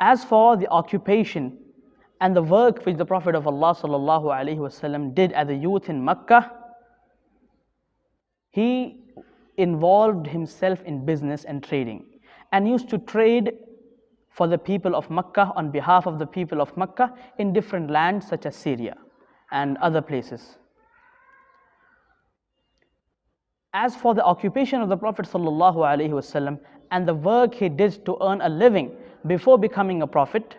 As for the occupation and the work which the Prophet of Allah sallallahu alaihi wasallam did as a youth in Makkah, he involved himself in business and trading and used to trade for the people of Makkah, on behalf of the people of Makkah, in different lands such as Syria and other places. As for the occupation of the Prophet sallallahu alaihi wasallam and the work he did to earn a living before becoming a prophet,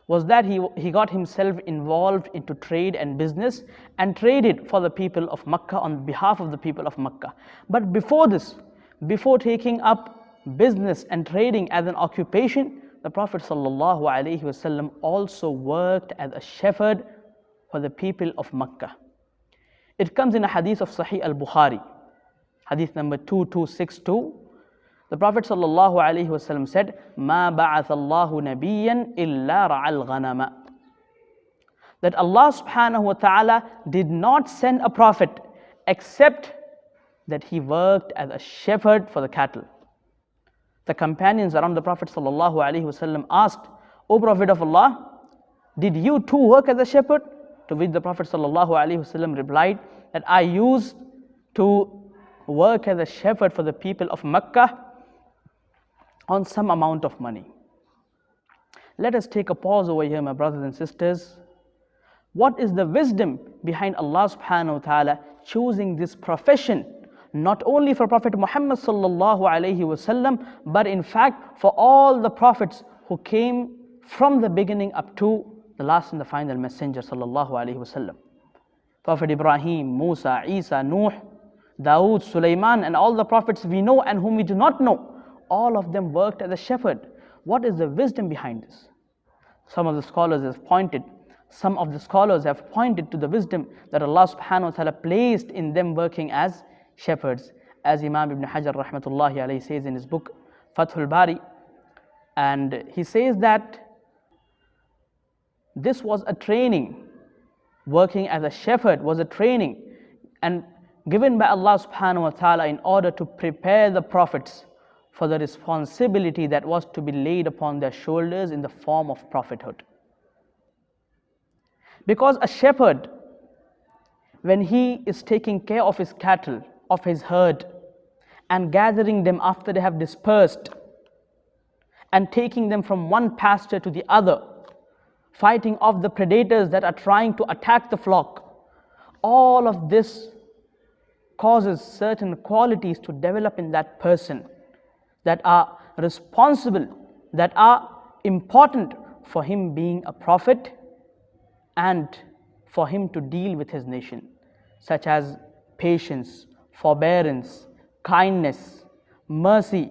was that he got himself involved into trade and business and traded for the people of Makkah, on behalf of the people of Makkah. But before this, before taking up business and trading as an occupation, the Prophet ﷺ also worked as a shepherd for the people of Makkah. It comes in a hadith of Sahih al-Bukhari, hadith number 2262. The Prophet ﷺ said, "Ma ba'athallahu nabiyyan illa ra'al ghanama." That Allah subhanahu wa ta'ala did not send a prophet except that he worked as a shepherd for the cattle. The companions around the Prophet ﷺ asked, "O Prophet of Allah, did you too work as a shepherd?" To which the Prophet ﷺ replied that I used to work as a shepherd for the people of Makkah on some amount of money. Let us take a pause over here, my brothers and sisters. What is the wisdom behind Allah subhanahu wa ta'ala choosing this profession, not only for Prophet Muhammad sallallahu alaihi wasallam, but in fact for all the prophets who came from the beginning up to the last and the final messenger sallallahu alaihi wasallam? Prophet Ibrahim, Musa, Isa, Nuh, Dawood, Sulaiman, and all the prophets we know and whom we do not know, all of them worked as a shepherd. What is the wisdom behind this? Some of the scholars have pointed to the wisdom that Allah subhanahu wa ta'ala placed in them working as shepherds, as Imam Ibn Hajar rahmatullahi alayhi says in his book Fathul Bari. And he says that this was a training. Working as a shepherd was a training and given by Allah subhanahu wa ta'ala in order to prepare the prophets for the responsibility that was to be laid upon their shoulders in the form of prophethood. Because a shepherd, when he is taking care of his cattle, of his herd, and gathering them after they have dispersed, and taking them from one pasture to the other, fighting off the predators that are trying to attack the flock, all of this causes certain qualities to develop in that person that are responsible, that are important for him being a prophet and for him to deal with his nation, such as patience, forbearance, kindness, mercy,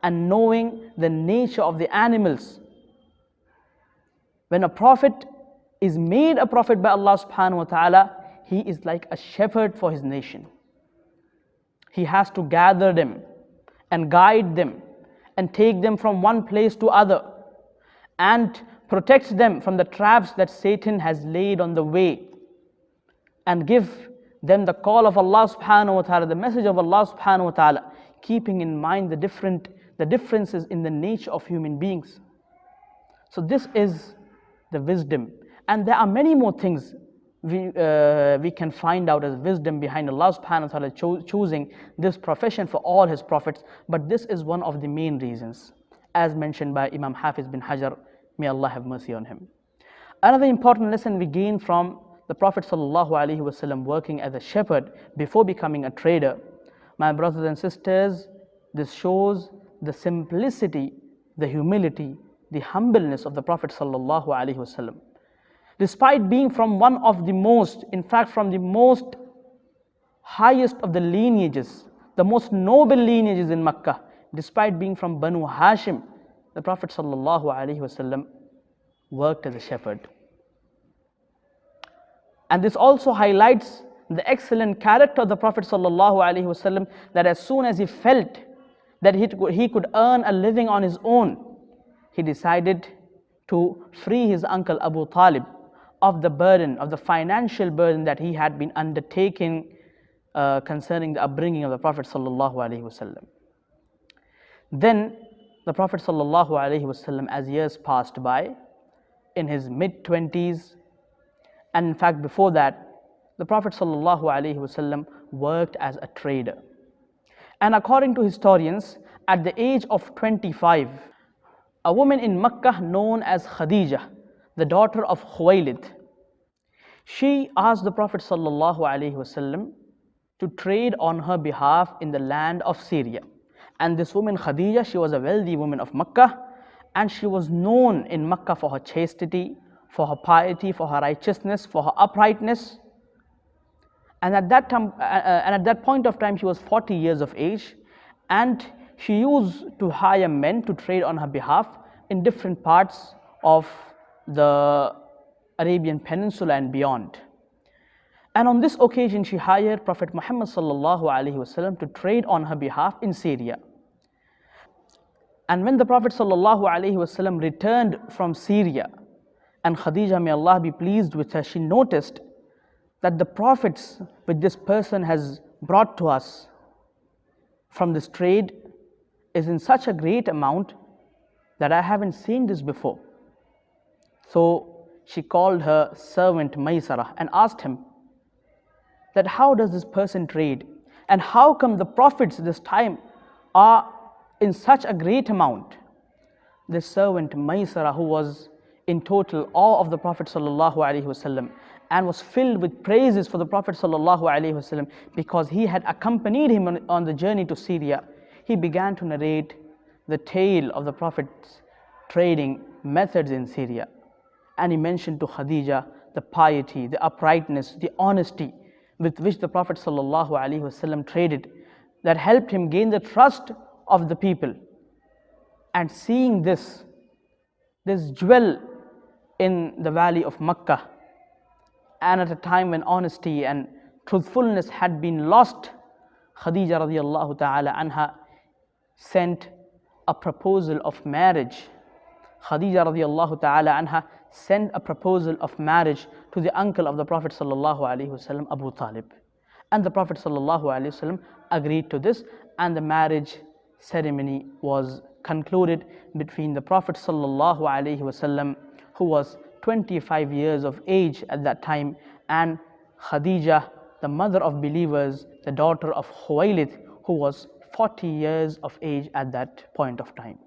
and knowing the nature of the animals. When a prophet is made a prophet by Allah subhanahu wa ta'ala, he is like a shepherd for his nation. He has to gather them and guide them and take them from one place to other and protect them from the traps that Satan has laid on the way, and give them the call of Allah subhanahu wa ta'ala, the message of Allah subhanahu wa ta'ala, keeping in mind the differences in the nature of human beings. So this is the wisdom, and there are many more things we can find out as wisdom behind Allah subhanahu wa ta'ala choosing this profession for all his prophets, but this is one of the main reasons, as mentioned by Imam Haafidh bin Hajar, may Allah have mercy on him. Another important lesson we gain from the Prophet sallallahu alaihi wasallam working as a shepherd before becoming a trader, my brothers and sisters, this shows the simplicity, the humility, the humbleness of the Prophet sallallahu alaihi wasallam. Despite being from one of the most, in fact from the most highest of the lineages, the most noble lineages in Makkah, despite being from Banu Hashim, the Prophet sallallahu alaihi wasallam worked as a shepherd. And this also highlights the excellent character of the Prophet sallallahu alaihi wasallam, that as soon as he felt that he could earn a living on his own, he decided to free his uncle Abu Talib of the burden, of the financial burden that he had been undertaking concerning the upbringing of the Prophet sallallahu alaihi wasallam. Then The Prophet ﷺ, as years passed by, in his mid-20s, and in fact before that, the Prophet ﷺ worked as a trader. And according to historians, at the age of 25, a woman in Makkah known as Khadijah, the daughter of Khuwailid, she asked the Prophet ﷺ to trade on her behalf in the land of Syria. And this woman Khadijah, she was a wealthy woman of Makkah, and she was known in Makkah for her chastity, for her piety, for her righteousness, for her uprightness. And at that point of time, she was 40 years of age, and she used to hire men to trade on her behalf in different parts of the Arabian Peninsula and beyond. And on this occasion, she hired Prophet Muhammad ﷺ to trade on her behalf in Syria. And when the Prophet ﷺ returned from Syria, and Khadijah, may Allah be pleased with her, she noticed that the profits which this person has brought to us from this trade is in such a great amount that I haven't seen this before. So she called her servant Maysara and asked him that how does this person trade, and how come the profits this time are in such a great amount? This servant Maysara, who was in total awe of the Prophet ﷺ and was filled with praises for the Prophet ﷺ because he had accompanied him on the journey to Syria, he began to narrate the tale of the Prophet's trading methods in Syria. And he mentioned to Khadijah the piety, the uprightness, the honesty with which the Prophet ﷺ traded, that helped him gain the trust of the people. And seeing this jewel in the valley of Makkah, and at a time when honesty and truthfulness had been lost, Khadijah radiallahu ta'ala anha sent a proposal of marriage. Khadijah radiallahu ta'ala anha sent a proposal of marriage to the uncle of the Prophet sallallahu alaihi wasallam, Abu Talib. And the Prophet sallallahu alaihi wasallam agreed to this, and the marriage ceremony was concluded between the Prophet sallallahu alaihi wasallam, who was 25 years of age at that time, and Khadijah, the mother of believers, the daughter of Khuwailid, who was 40 years of age at that point of time.